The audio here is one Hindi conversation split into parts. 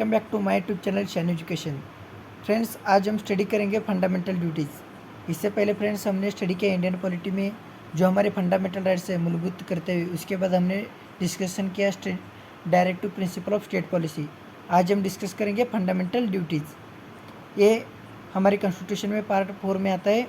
Welcome back to my YouTube channel Shine Education. Friends, आज हम स्टडी करेंगे फंडामेंटल ड्यूटीज़। इससे पहले फ्रेंड्स हमने स्टडी किया इंडियन पॉलिटी में जो हमारे फंडामेंटल राइट्स है मूलभूत करते हुए। उसके बाद हमने डिस्कशन किया directive principle of state policy. आज हम डिस्कस करेंगे फंडामेंटल ड्यूटीज़। ये हमारे कॉन्स्टिट्यूशन में पार्ट 4 में आता है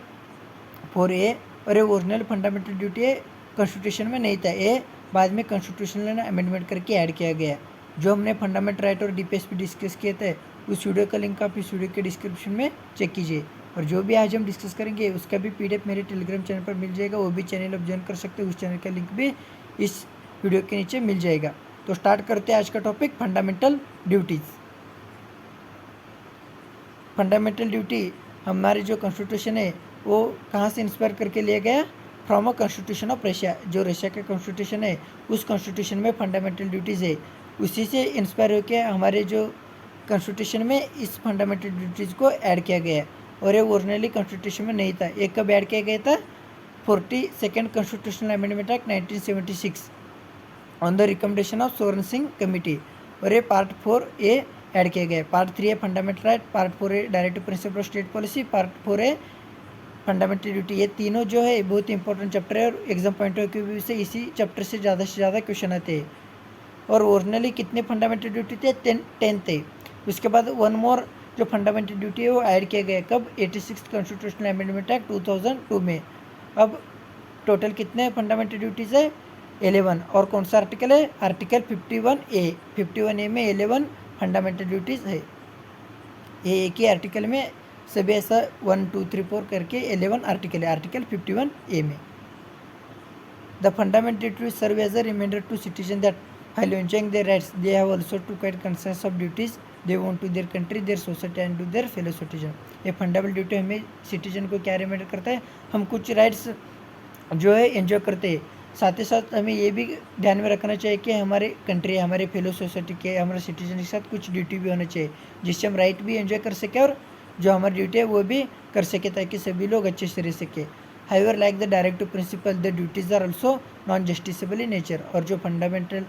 4A, और ये ओरिजिनल फंडामेंटल ड्यूटी है, कॉन्स्टिट्यूशन में नहीं था। ये बाद में कॉन्स्टिट्यूशनल अमेंडमेंट करके ऐड किया गया है। जो हमने फंडामेंटल राइट और डीपीएस पे डिस्कस किए थे उस वीडियो का लिंक आप इस वीडियो के डिस्क्रिप्शन में चेक कीजिए। और जो भी आज हम डिस्कस करेंगे उसका भी पीडीएफ मेरे टेलीग्राम चैनल पर मिल जाएगा, वो भी चैनल आप ज्वाइन कर सकते हैं। उस चैनल का लिंक भी इस वीडियो के नीचे मिल जाएगा। तो स्टार्ट करते हैं आज का topic fundamental duties. Fundamental duty हमारी जो कॉन्स्टिट्यूशन है वो कहाँ से इंस्पायर करके लिया गया? From a constitution of Russia. जो रशिया का कॉन्स्टिट्यूशन है उस कॉन्स्टिट्यूशन में फंडामेंटल ड्यूटीज़ है, उसी से इंस्पायर होकर हमारे जो कॉन्स्टिट्यूशन में इस फंडामेंटल ड्यूटीज़ को ऐड किया गया है। और ये ओरिजिनली कॉन्स्टिट्यूशन में नहीं था। ये कब ऐड किया गया था? 42nd constitutional amendment act 1976 on the recommendation of Soren Singh committee. और ये पार्ट 4A ऐड किया गया है। पार्ट 3 है फंडामेंटल राइट, पार्ट 4 है directive principle of state policy, part 4 है फंडामेंटल ड्यूटी। ये तीनों जो है बहुत इंपॉर्टेंट चैप्टर है और एग्जाम पॉइंट ऑफ व्यू से इसी चैप्टर से ज़्यादा क्वेश्चन आते हैं। और ओरिजिनली कितने फंडामेंटल ड्यूटी थे? 10 थे। उसके बाद वन मोर जो फंडामेंटल ड्यूटी है वो ऐड किया गया कब? 86 कॉन्स्टिट्यूशनल अमेंडमेंट एक्ट 2002 में। अब टोटल कितने फंडामेंटल ड्यूटीज़ है? 11। और कौन सा आर्टिकल है? Article 51A। 51A में 11 फंडामेंटल ड्यूटीज़ है। ये एक ही आर्टिकल में सभी ऐसा 1 2 3 4 करके 11 आर्टिकल है आर्टिकल 51A में। The fundamental duties serve as a reminder to citizen that while enjoying their rights they have also to quite conscious of duties they want to their country, their society and to their fellow citizen। ये फंडामेंटल ड्यूटी हमें सिटीजन को क्या रिमाइंडर करता है? हम कुछ राइट्स जो है एंजॉय करते हैं, साथ ही साथ हमें ये भी ध्यान में रखना चाहिए कि हमारे कंट्री, हमारे फेलो सोसाइटी के, हमारे सिटीजन के साथ कुछ ड्यूटी भी होना चाहिए जिससे हम राइट भी एंजॉय कर सकें और जो हमारी ड्यूटी है वो भी कर सके ताकि सभी लोग अच्छे से रह सके। However like the directive principle the duties are also non justiciable in nature. और जो फंडामेंटल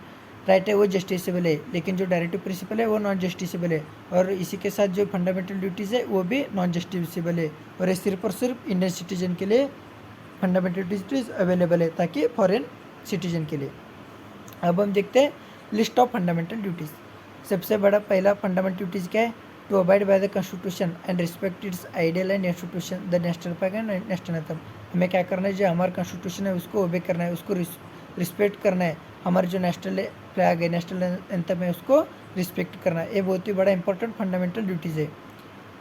राइट है वो जस्टिसेबल है, लेकिन जो डायरेक्टिव प्रिंसिपल है वो नॉन जस्टिसेबल है। और इसी के साथ जो फंडामेंटल ड्यूटीज़ है वो भी नॉन जस्टिसेबल है। और ये सिर्फ और सिर्फ इंडियन सिटीजन के लिए फंडामेंटल ड्यूटीज़ अवेलेबल है, ताकि फॉरेन सिटीजन के लिए। अब हम देखते हैं लिस्ट ऑफ फंडामेंटल ड्यूटीज़। सबसे बड़ा पहला फंडामेंटल ड्यूटीज़ क्या है? To abide by the constitution and respect its ideal and institution the national flag and national anthem. हमें क्या करना है? जो हमारा कॉन्स्टिट्यूशन है उसको ओबे करना है, उसको रिस्पेक्ट करना है। हमारे जो नेशनल फ्लैग है, नेशनल एंथम है, उसको रिस्पेक्ट करना है। ये बहुत ही बड़ा इंपॉर्टेंट फंडामेंटल ड्यूटीज़ है।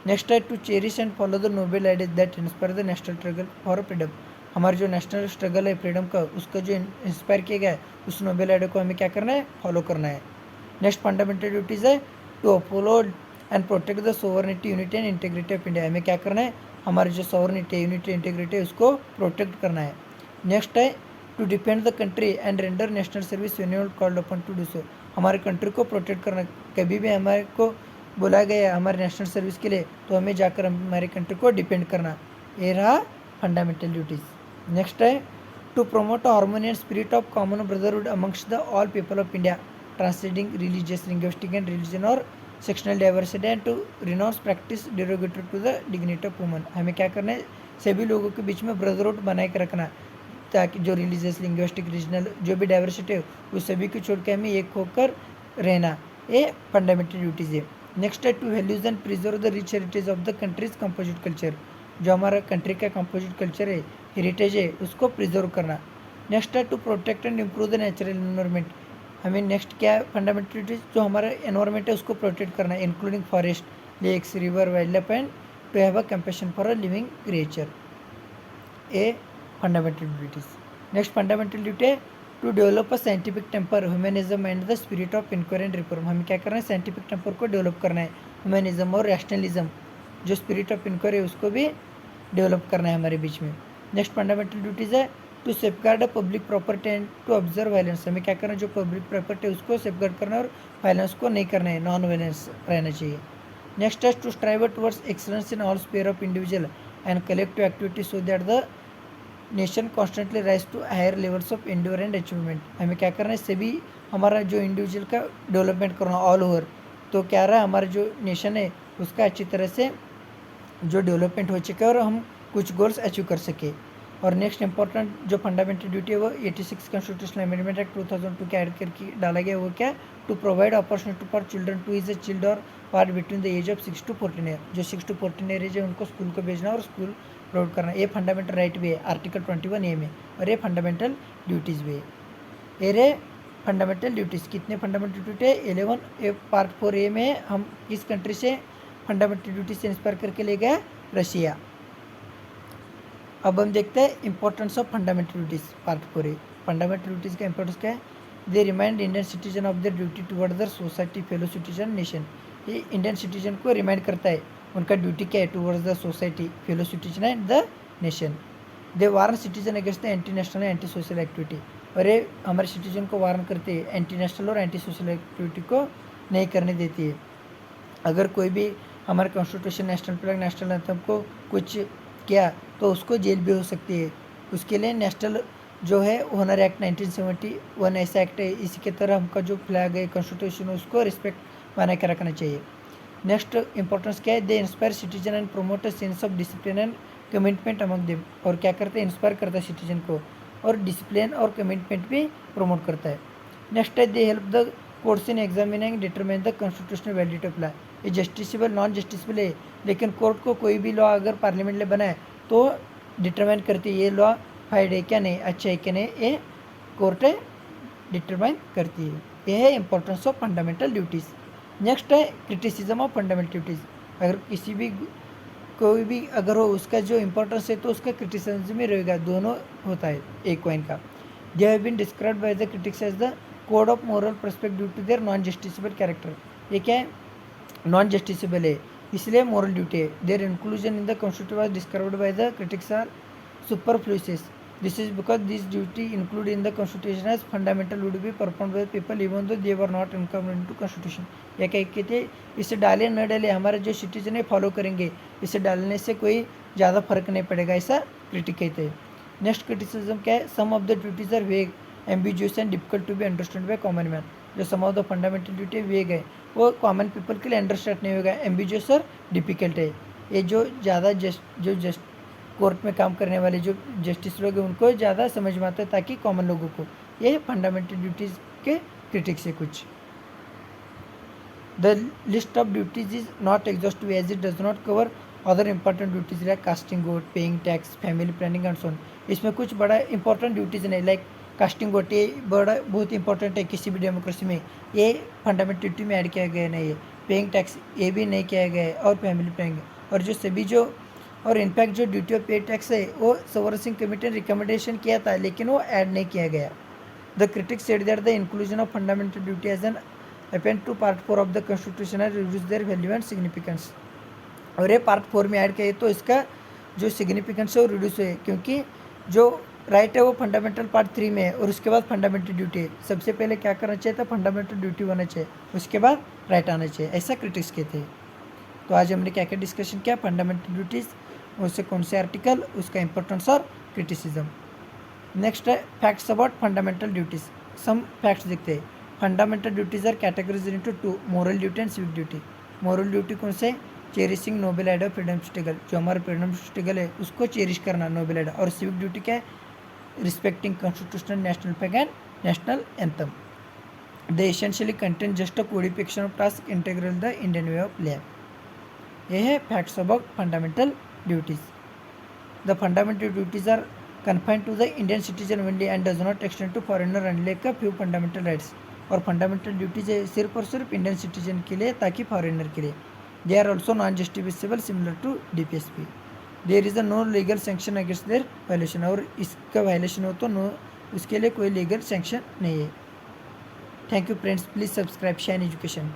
नेक्स्ट है to cherish and follow the noble ideas that inspire the national struggle for freedom. हमारा जो नेशनल स्ट्रगल है फ्रीडम का, उसका जो इंस्पायर किया गया है उस नोबल आइडिया को हमें क्या करना है? फॉलो करना है। नेक्स्ट फंडामेंटल ड्यूटीज़ है to uphold and protect the sovereignty, unity and integrity of India. हमें क्या करना है? हमारी जो सोवरेनिटी, यूनिटी, इंटीग्रिटी है उसको प्रोटेक्ट करना है। नेक्स्ट है to defend the country and render national service when called upon to do so. हमारे कंट्री को प्रोटेक्ट करना, कभी भी हमारे को बुलाया गया हमारे नेशनल सर्विस के लिए तो हमें जाकर हमारे कंट्री को डिफेंड करना। ये रहा फंडामेंटल ड्यूटीज़। नेक्स्ट है to promote a harmonious spirit of common brotherhood amongst the all people of India transcending religious, linguistic and regional or sectional diversity and to renounce practice derogatory to the dignity of woman. हमें क्या करना है? सभी लोगों के बीच में ब्रदरहुड बनाए के रखना, ताकि जो रिलीजियस, लिंग्विस्टिक, रीजनल जो भी डाइवर्सिटी है उस सभी को छोड़ के हमें एक होकर रहना। ये फंडामेंटल ड्यूटीज़ है। नेक्स्ट है to values and preserve the rich heritage of the countries composite culture. जो हमारा कंट्री का कंपोजिट कल्चर है, हेरिटेज है, उसको प्रिजर्व करना। नेक्स्ट है to protect and improve the natural environment. हमें नेक्स्ट क्या है? फंडामेंटल ड्यूटीज जो हमारा एनवायरनमेंट है उसको प्रोटेक्ट करना है, including forest, lakes, river, wildlife and to have a compassion for a living creature. A fundamental duties. Next fundamental duty है to develop a scientific temper, humanism and the spirit of inquiry and reform. हमें क्या करना है? साइंटिफिक टेम्पर को डेवलप करना है, ह्यूमनिज्म और रैशनलिज्म जो स्पिरिट ऑफ इंक्वायरी है उसको भी डेवलप करना है हमारे बीच में। नेक्स्ट फंडामेंटल ड्यूटीज़ है to safeguard a public property and to observe violence. हमें क्या करना है? जो पब्लिक प्रॉपर्टी है उसको सेफगार्ड करना है और वायलेंस को नहीं करना है, नॉन वायलेंस रहना चाहिए। नेक्स्ट है to strive towards excellence in all sphere of individual and collective activity so that the nation constantly rise to higher levels of endeavour and achievement. हमें क्या करना है? सभी हमारा जो इंडिविजुअल का डेवलपमेंट करना ऑल ओवर, तो क्या रहा, हमारा जो नेशन है उसका अच्छी तरह से जो डेवलपमेंट हो चुका है और हम कुछ गोल्स अचीव कर सके। और नेक्स्ट इंपॉर्टेंट जो फंडामेंटल ड्यूटी है वो 86 कॉन्स्टिट्यूशनल अमेंडमेंट एक्ट 2002 के ऐड करके डाला गया। वो क्या, to provide opportunity for children to his a child or part between the age of 6 to 14 year. जो 6 to 14 ईयर है उनको स्कूल को भेजना और स्कूल प्रोवाइड करना, ये फंडामेंटल राइट भी है आर्टिकल 21A में, और ये फंडामेंटल ड्यूटीज़ भी है। ये रे फंडामेंटल ड्यूटीज़ कितने फंडामेंटल ड्यूटी है, 11 पार्ट 4A में हम किस कंट्री से फंडामेंटल ड्यूटी से इंस्पायर करके ले गए, रशिया। अब हम देखते हैं importance of fundamental duties part 4A। Fundamental duties का इंपॉर्टेंस क्या है, they remind Indian citizen of their duty toward their society fellow citizen nation. ये इंडियन सिटीजन को रिमाइंड करता है उनका ड्यूटी क्या है towards the society fellow citizen and the nation. They warn citizen against the anti national anti social activity, और ये हमारे सिटीजन को वार्न करते हैं एंटी नेशनल और एंटी सोशल एक्टिविटी को नहीं करने देती है। अगर कोई भी हमारे constitution, national flag, national anthem को कुछ किया तो उसको जेल भी हो सकती है। उसके लिए नेशनल जो है ऑनर एक्ट 1971 ऐसा एक्ट है, इसी के तरह हमका जो फ्लैग है कॉन्स्टिट्यूशन उसको रिस्पेक्ट बना के रखना चाहिए। नेक्स्ट इंपॉर्टेंस क्या है, they inspire citizen and promote a sense of discipline and commitment among them. और क्या करते हैं, इंस्पायर करता है सिटीजन को और डिसिप्लिन और कमिटमेंट भी प्रमोट करता है। नेक्स्ट है, they help the courts in examining determine the constitutional validity of law. ये जस्टिसेबल नॉन जस्टिसेबल है, लेकिन कोर्ट को कोई भी लॉ अगर पार्लियामेंट ने बनाए तो डिटरमाइन करती है ये लॉ फाइड है क्या नहीं, अच्छा है क्या नहीं, ये कोर्ट डिटरमाइन करती है। ये है importance of fundamental duties. Next है क्रिटिसिज्म ऑफ फंडामेंटल ड्यूटीज़। अगर किसी भी कोई भी अगर हो उसका जो इंपॉर्टेंस है तो उसका क्रिटिसिज्म में रहेगा, दोनों होता है एक कॉइन का। They have been described by the critics as the code of moral precept due to their non justiciable character. ये क्या है, नॉन जस्टिसेबल है इसलिए मोरल ड्यूटी है। Their inclusion in the constitution was described by the critics are superfluous. This is because this duty include in the constitution as fundamental would be perform by people even though they were not income in to constitution. या क्या कहते हैं, इसे डाले न डाले हमारे जो सिटीजन है फॉलो करेंगे, इसे डालने से कोई ज़्यादा फर्क नहीं पड़ेगा, ऐसा क्रिटिक कहते हैं। नेक्स्ट क्रिटिसिज्म क्या है, some of the duties are vague ambiguous and difficult to be understand by common man. जो some of the fundamental duty vague है वो कॉमन पीपल के लिए अंडरस्टैंड नहीं होगा, एम्बिग्यूअस और डिफिकल्ट है। ये जो ज़्यादा जस्ट कोर्ट में काम करने वाले जो जस्टिस लोग हैं उनको ज़्यादा समझ में आता है, ताकि कॉमन लोगों को। ये फंडामेंटल ड्यूटीज़ के क्रिटिक्स है कुछ। The list of duties is not exhaustive as it does not cover other important duties like casting vote, paying tax, family planning and so on. इसमें कुछ बड़ा इंपॉर्टेंट ड्यूटीज नहीं, लाइक कास्टिंग वोट, ये बड़ा बहुत इंपॉर्टेंट है किसी भी डेमोक्रेसी में, ये फंडामेंटल ड्यूटी में ऐड किया गया नहीं है। पेइंग टैक्स ये भी नहीं किया गया है, और फैमिली प्लानिंग, और जो सभी जो और इनफैक्ट जो ड्यूटी ऑफ पे टैक्स है वो सवर सिंह कमेटी ने रिकमेंडेशन किया था लेकिन वो ऐड नहीं किया गया। The critics said that the inclusion of fundamental duty as an append to part 4 of the constitution has reduced their value and significance. और ये पार्ट 4 में ऐड किया तो इसका जो सिग्निफिकेंस है वो रिड्यूस है, क्योंकि जो राइट है वो फंडामेंटल पार्ट 3 में है और उसके बाद फंडामेंटल ड्यूटी है। सबसे पहले क्या करना चाहिए था, फंडामेंटल ड्यूटी होना चाहिए, उसके बाद राइट आना चाहिए, ऐसा क्रिटिक्स कहते हैं। तो आज हमने क्या क्या डिस्कशन किया, फंडामेंटल ड्यूटीज़, उससे कौन से आर्टिकल, उसका इंपॉर्टेंस और क्रिटिसिज्म। नेक्स्ट है facts about fundamental duties. Some facts देखते हैं। Fundamental duties are categories into 2, moral duty and civic duty. Moral duty कौन से, cherishing noble idea of freedom struggle, जो हमारा फ्रीडम स्ट्रगल है उसको चेरिश करना, नोबल आइडिया। और सिविक ड्यूटी क्या है, respecting constitutional national flag and national anthem. They essentially contain just a codification of task integral the Indian way of life. ये है facts about fundamental duties. The fundamental duties are confined to the Indian citizen only and does not extend to foreigner unlike a few fundamental rights. और फंडामेंटल ड्यूटीज है सिर्फ और सिर्फ इंडियन सिटीजन के लिए, ताकि फॉरेनर के लिए। They are also non justifiable similar to DPSP। There is a no legal sanction against their violation, और इसका वायलेशन हो तो नो, उसके लिए कोई लीगल सैंक्शन नहीं है। Thank you friends, please subscribe shine education.